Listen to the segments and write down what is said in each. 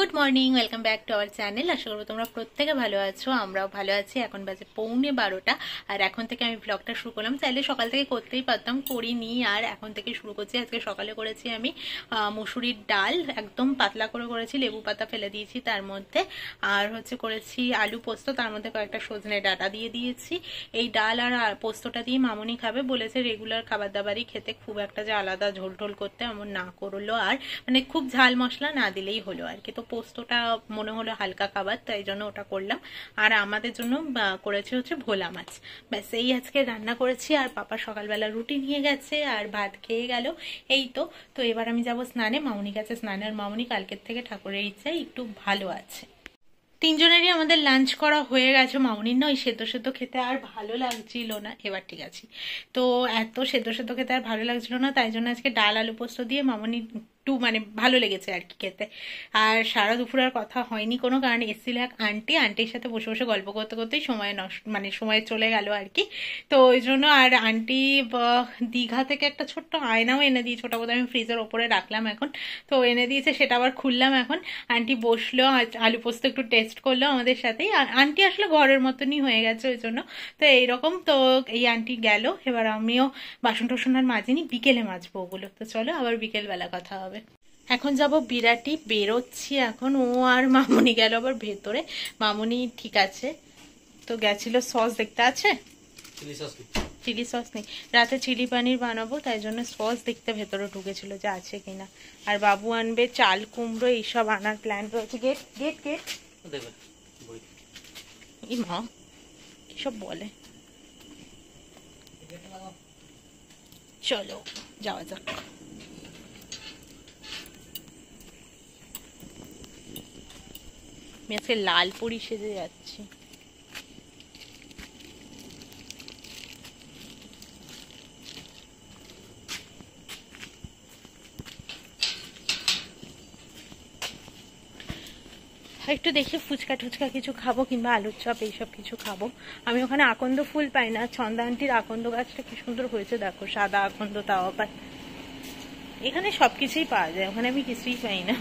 Good morning, welcome back to our channel. আশা করবো তোমরা প্রত্যেকে ভালো আছো, আমরাও ভালো আছি। এখন বাজে 11:15 আর এখন থেকে আমি ব্লগটা শুরু করলাম। চাইলে সকাল থেকে করতেই পারতাম, করিনি, আর এখন থেকে শুরু করছি। আজকে সকালে করেছি আমি মুসুরির ডাল, একদম পাতলা করে করেছি, লেবু পাতা ফেলে দিয়েছি তার মধ্যে। আর করেছি আলু পোস্ত, তার মধ্যে কয়েকটা সজনে ডাঁটা দিয়ে দিয়েছি। এই ডাল আর পোস্তটা দিয়ে মামুনি খাবে, বলেছে রেগুলার খাবার দাবারই খেতে, খুব একটা যে আলাদা ঝোল ঢোল করতে এমন না করলো, আর মানে খুব ঝাল মশলা না দিলেই হলো আর কি। তো পোস্তটা মনে হলো হালকা খাবার, তাই জন্য ওটা করলাম। আর আমাদের জন্য করেছি ভোলা মাছ। ব্যাস এই আজকে রান্না করেছি। আর পাপা সকালবেলা রুটি নিয়ে গেছে আর ভাত খেয়ে গেল। এই তো তো এবার আমি যাব স্নানে। মামুনি গেছে স্নানে, আর মামুনি কালকের থেকে ঠাকুরের ইচ্ছায় একটু ভালো আছে। তিনজনেরই আমাদের লাঞ্চ করা হয়ে গেছে। মামুনির নয় সেদ্ধ সেদ্ধ খেতে আর ভালো লাগছিল না, এবার ঠিক আছে। তো এত সেদ্ধ সেদ্ধ খেতে আর ভালো লাগছিল না, তাই জন্য আজকে ডাল আলু পোস্ত দিয়ে মামুনি একটু মানে ভালো লেগেছে আর কি খেতে। আর সারা দুপুর আর কথা হয়নি কোনো, কারণ এসেছিল এক আন্টির সাথে বসে বসে গল্প করতে করতেই সময় সময় চলে গেল আর কি। তো ওই জন্য আর আন্টি দীঘা থেকে একটা ছোট্ট আয়নাও এনে দিয়েছে, ওটা বোধহয় আমি ফ্রিজের ওপরে রাখলাম এখন। তো এনে দিয়েছে, সেটা আবার খুললাম এখন। আন্টি বসলো, আলু পোস্ত একটু টেস্ট করলো আমাদের সাথেই। আন্টি আসলে ঘরের মতনই হয়ে গেছে ওই জন্য। তো এইরকম তো এই আন্টি গেল, এবার আমিও বাসন টাসন আর মাজিনি, বিকেলে মাজবো ওগুলো। তো চলো আবার বিকেল বেলা কথা হবে। এখন যাব বিরাটি, বেরোচ্ছি এখন। ও আর মামুনি গেল আবার ভেতরে। মামুনি ঠিক আছে, তো গেছিল সস দেখতে। আছে চিলি সস নেই, রাতে চিলি পানির বানাবো, তাই জন্য সস দেখতে ভেতরে ঢুকেছিল যে আছে কিনা। আর বাবু আনবে চাল কুমড়ো, এইসব আনার প্ল্যান রয়েছে। গেট গেট গেট ই মা এসব বলে। চলো যাওয়া যাক। আমি আজকে লাল পরি সেজে যাচ্ছি। একটু দেখি ফুচকা টুচকা কিছু খাবো, কিংবা আলুর চপ এইসব কিছু খাবো। আমি ওখানে আকন্দ ফুল পাই না, ছন্দা আন্টির আকন্দ গাছটা কি সুন্দর হয়েছে দেখো, সাদা আকন্দ, তাও আবার। এখানে সবকিছুই পাওয়া যায়, ওখানে আমি কিছুই পাই না।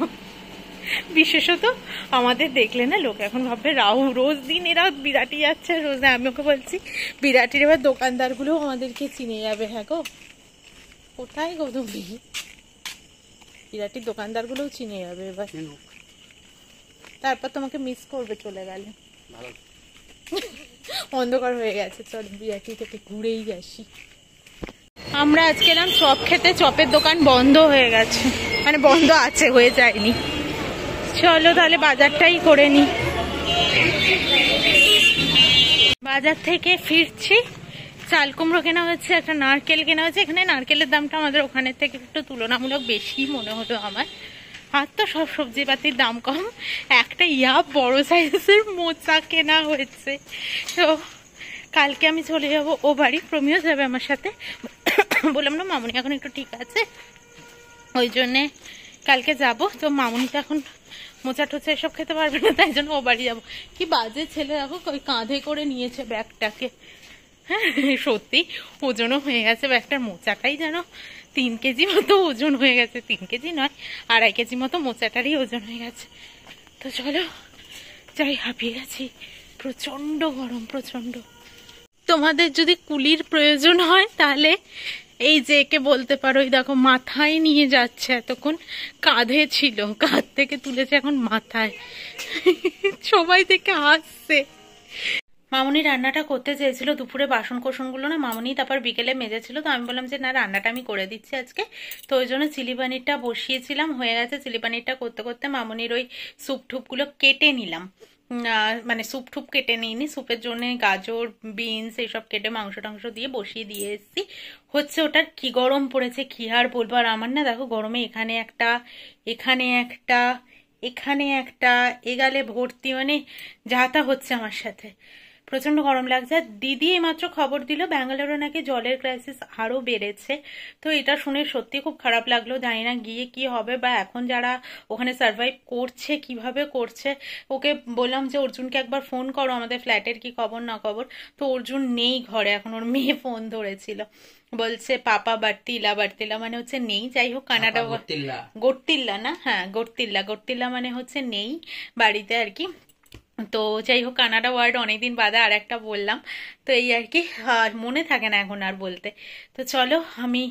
বিশেষত আমাদের দেখলে না লোক এখন ভাববে রাহু রোজ দিন এরা বিরাটি যাচ্ছে রোজ। না, আমি ওকে বলছি বিরাটির এবার দোকানদার গুলো আমাদেরকে চিনে যাবে। হ্যাঁ গো, কোথায় গো তুমি? বিরাটির দোকানদার গুলোও চিনে যাবে এবার, তারপর তোমাকে মিস করবে চলে গেলে। অন্ধকার হয়ে গেছে, চল বিরাটি থেকে ঘুরেই আসি। আমরা আজকে এলাম চপ খেতে, চপের দোকান বন্ধ হয়ে গেছে, মানে বন্ধ আছে, হয়ে যায়নি। চলো তাহলে বাজারটাই করে নি। বাজার থেকে ফিরছি, চাল কুমড়ো কেনা হচ্ছে, একটা নারকেল কেনা হচ্ছে। এখানে নারকেলের দামটা আমাদের ওখানের থেকে একটু তুলনামূলক বেশি মনে হলো আমার। আর তো সব সবজিপাতির দাম কম। একটা বড় সাইজের মোচা কেনা হয়েছে। তো কালকে আমি চলে যাব ও বাড়ি, প্রমিও যাবে আমার সাথে। বললাম না মামুনি এখন একটু ঠিক আছে, ওই জন্যে কালকে যাব। তো মামুনি তো এখন মোচা টোচা এসব খেতে পারবে না, তাই জন্য ও বাড়ি যাবো। কি বাজে ছেলে দেখো, ওই কাঁধে করে নিয়েছে ব্যাগটাকে। হ্যাঁ সত্যি ওজনও হয়ে গেছে ব্যাগটার। মোচাটাই যেন 3 কেজি মতো ওজন হয়ে গেছে। 3 কেজি নয়, 2.5 কেজি মতো মোচাটারই ওজন হয়ে গেছে। তো চলো যাই, হাঁপিয়ে গেছি, প্রচন্ড গরম, প্রচন্ড। তোমাদের যদি কুলির প্রয়োজন হয় তাহলে এই যে একে বলতে পারো। দেখো মাথায় নিয়ে যাচ্ছে, এতক্ষণ কাঁধে ছিল, কাঁধ থেকে তুলেছে এখন মাথায়। সবাই থেকে হাসছে। মামুনি রান্নাটা করতে চেয়েছিল দুপুরে, বাসন কোসনগুলো না মামুনি তারপর বিকেলে মেজেছিল। তো আমি বললাম যে না, রান্নাটা আমি করে দিচ্ছি আজকে। তো ওই জন্য চিলি পানিরটা বসিয়েছিলাম, হয়ে গেছে। চিলি পানিরটা করতে করতে মামুনির ওই স্যুপ ঠুপগুলো কেটে নিলাম। মানে স্যুপ ঠুপ কেটে নিইনি, স্যুপের জন্য গাজর বিনস এইসব কেটে মাংস টাংস দিয়ে বসিয়ে দিয়ে এসেছি। ওটার কি গরম পড়েছে কি আর বলবো। আর আমার না দেখো গরমে এখানে একটা, এখানে একটা, এখানে একটা, এগালে ভর্তি, মানে যাতা হচ্ছে আমার সাথে। প্রচন্ড গরম লাগছে। আর দিদি এইমাত্র খবর দিল ব্যাঙ্গালোরে নাকি জলের ক্রাইসিস আরো বেড়েছে। তো এটা শুনে সত্যি খুব খারাপ লাগলো। জানি না গিয়ে কি হবে, বা এখন যারা ওখানে সার্ভাইভ করছে কিভাবে করছে। ওকে বললাম যে অর্জুনকে একবার ফোন করো, আমাদের ফ্ল্যাটের কি খবর না খবর। তো অর্জুন নেই ঘরে এখন, ওর মেয়ে ফোন ধরেছিল, বলছে পাপা বার্তিলা, বার্তিলা মানে হচ্ছে নেই। যাই হোক কানাডা, গড়তিল্লা না, হ্যাঁ গড়তিল্লা, গড়তিল্লা মানে হচ্ছে নেই বাড়িতে আর কি। তো যাই হোক কানাডা ওয়ার্ড অনেকদিন বাদে আর একটা বললাম, তো এই আর কি, মনে থাকে না এখন আর বলতে। তো চলো আমি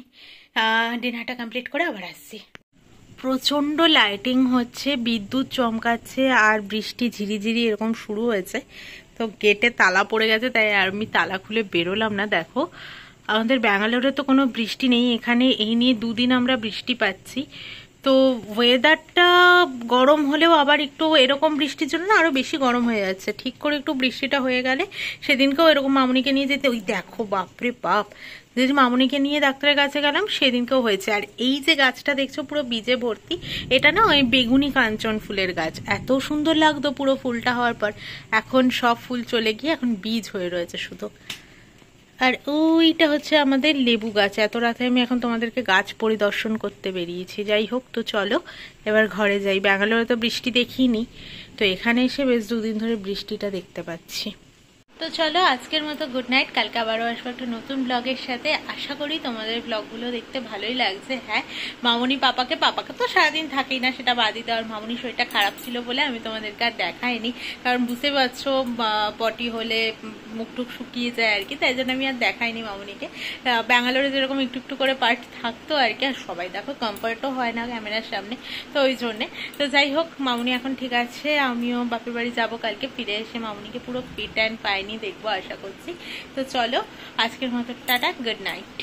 ডিনারটা কমপ্লিট করে আবার আসছি। প্রচন্ড লাইটিং হচ্ছে, বিদ্যুৎ চমকাচ্ছে আর বৃষ্টি ঝিরিঝিরি এরকম শুরু হয়েছে। তো গেটে তালা পড়ে গেছে, তাই আর আমি তালা খুলে বেরোলাম না। দেখো আমাদের ব্যাঙ্গালোরে তো কোনো বৃষ্টি নেই, এখানে এই নিয়ে 2 দিন আমরা বৃষ্টি পাচ্ছি। তো ওয়েদারটা গরম হলেও আবার একটু এরকম বৃষ্টির জন্য না আরো বেশি গরম হয়ে যাচ্ছে। ঠিক করে একটু বৃষ্টিটা হয়ে গেলে, সেদিনকেও এরকম মামুনিকে নিয়ে যেতে, ওই দেখো বাপরে বাপ, যেদিন মামুনিকে নিয়ে ডাক্তারের কাছে গেলাম সেদিনকেও হয়েছে। আর এই যে গাছটা দেখছো পুরো বীজে ভর্তি, এটা না ওই বেগুনি কাঞ্চন ফুলের গাছ। এত সুন্দর লাগতো পুরো ফুলটা হওয়ার পর, এখন সব ফুল চলে গিয়ে এখন বীজ হয়ে রয়েছে শুধু। আর ওইটা হচ্ছে আমাদের লেবু গাছ। এত রাতে আমি এখন তোমাদেরকে গাছ পরিদর্শন করতে বেরিয়েছি। যাই হোক, তো চলো এবার ঘরে যাই। ব্যাঙ্গালোরে তো বৃষ্টি দেখিনি, তো এখানে এসে বেশ 2 দিন ধরে বৃষ্টিটা দেখতে পাচ্ছি। তো চলো আজকের মতো গুড নাইট। কালকে আবারও আসবো একটা নতুন ব্লগের সাথে। আশা করি তোমাদের ব্লগগুলো দেখতে ভালোই লাগছে। হ্যাঁ, মামুনি পাপাকে তো সারাদিন থাকেই না, সেটা বাদই দেওয়ার। মামুনি শরীরটা খারাপ ছিল বলে আমি তোমাদেরকে আর দেখাইনি, কারণ বুঝতে পারছো পটি হলে মুখটুক শুকিয়ে যায় আর কি, তাই জন্য আমি আর দেখাইনি মামুনিকে। ব্যাঙ্গালোরে যেরকম একটু একটু করে পার্ট থাকতো আর কি, আর সবাই দেখো কমফর্টও হয় না ক্যামেরার সামনে, তো ওই জন্যে। তো যাই হোক মামুনি এখন ঠিক আছে, আমিও বাপের বাড়ি যাবো কালকে। ফিরে এসে মামুনিকে পুরো ফিট অ্যান্ড পাইনি দেখবো আশা করছি। তো চলো আজকের মতো টাটা, গুড নাইট।